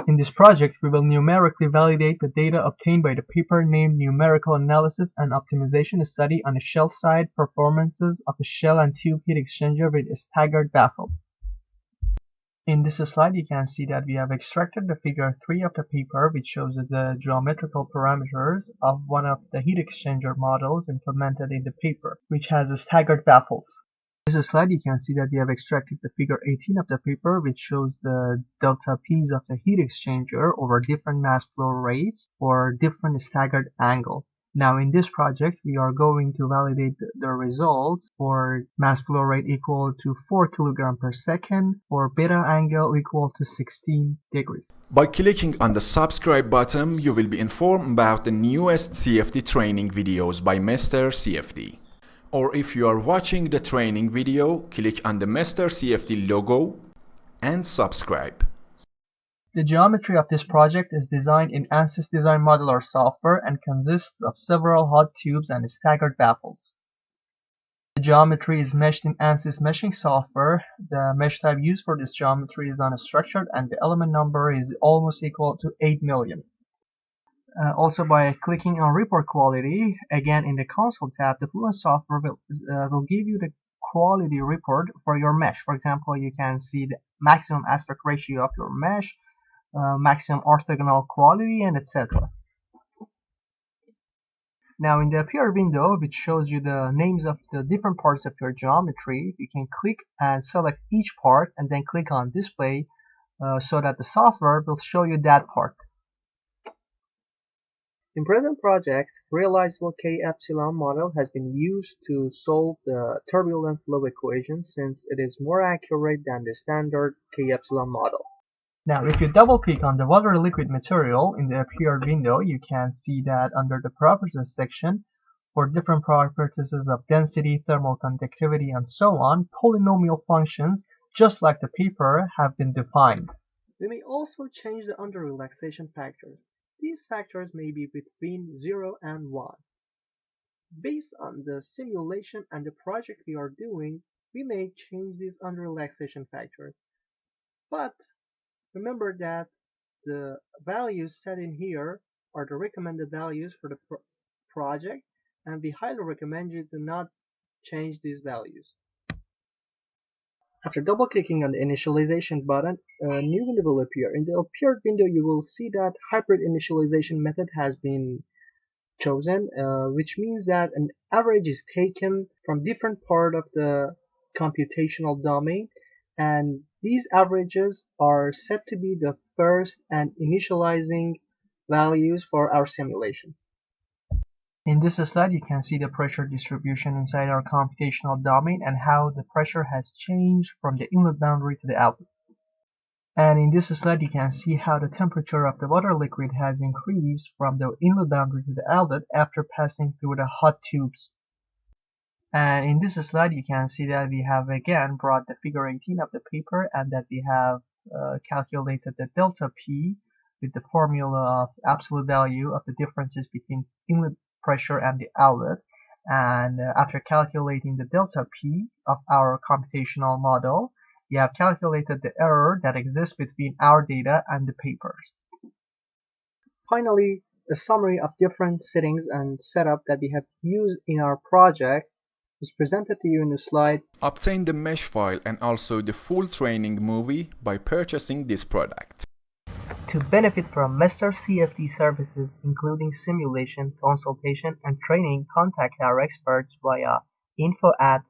In this project, we will numerically validate the data obtained by the paper named Numerical Analysis and Optimization Study on the shell side performances of a shell and tube heat exchanger with staggered baffles. In this slide, you can see that we have extracted the figure 3 of the paper, which shows the geometrical parameters of one of the heat exchanger models implemented in the paper, which has staggered baffles. In this slide, you can see that we have extracted the figure 18 of the paper, which shows the delta P's of the heat exchanger over different mass flow rates for different staggered angle. Now in this project, we are going to validate the results for mass flow rate equal to 4 kg per second, for beta angle equal to 16 degrees. By clicking on the subscribe button, you will be informed about the newest CFD training videos by Mr. CFD. Or if you are watching the training video, click on the Mr. CFD logo and subscribe. The geometry of this project is designed in ANSYS Design Modeler software and consists of several hot tubes and staggered baffles. The geometry is meshed in ANSYS meshing software. The mesh type used for this geometry is unstructured and the element number is almost equal to 8 million. Also, by clicking on report quality, again in the console tab, the Fluent software will give you the quality report for your mesh. For example, you can see the maximum aspect ratio of your mesh, maximum orthogonal quality, and etc. Now in the appear window, which shows you the names of the different parts of your geometry, you can click and select each part and then click on display so that the software will show you that part. In present project, realizable K-epsilon model has been used to solve the turbulent flow equation since it is more accurate than the standard K-epsilon model. Now, if you double click on the water liquid material in the appear window, you can see that under the properties section, for different properties of density, thermal conductivity, and so on, polynomial functions, just like the paper, have been defined. We may also change the under relaxation factors. These factors may be between 0 and 1. Based on the simulation and the project we are doing, we may change these under relaxation factors. But remember that the values set in here are the recommended values for the project, and we highly recommend you to not change these values. After double-clicking on the initialization button, a new window will appear. In the appeared window, you will see that hybrid initialization method has been chosen, which means that an average is taken from different part of the computational domain, and these averages are set to be the first and initializing values for our simulation. In this slide, you can see the pressure distribution inside our computational domain and how the pressure has changed from the inlet boundary to the outlet. And in this slide, you can see how the temperature of the water liquid has increased from the inlet boundary to the outlet after passing through the hot tubes. And in this slide, you can see that we have again brought the figure 18 of the paper and that we have calculated the delta P with the formula of absolute value of the differences between inlet pressure and the outlet, and after calculating the delta P of our computational model, we have calculated the error that exists between our data and the papers. Finally, a summary of different settings and setup that we have used in our project is presented to you in the slide. Obtain the mesh file and also the full training movie by purchasing this product. To benefit from Mr. CFD services, including simulation, consultation, and training, contact our experts via info@mrcfd.com.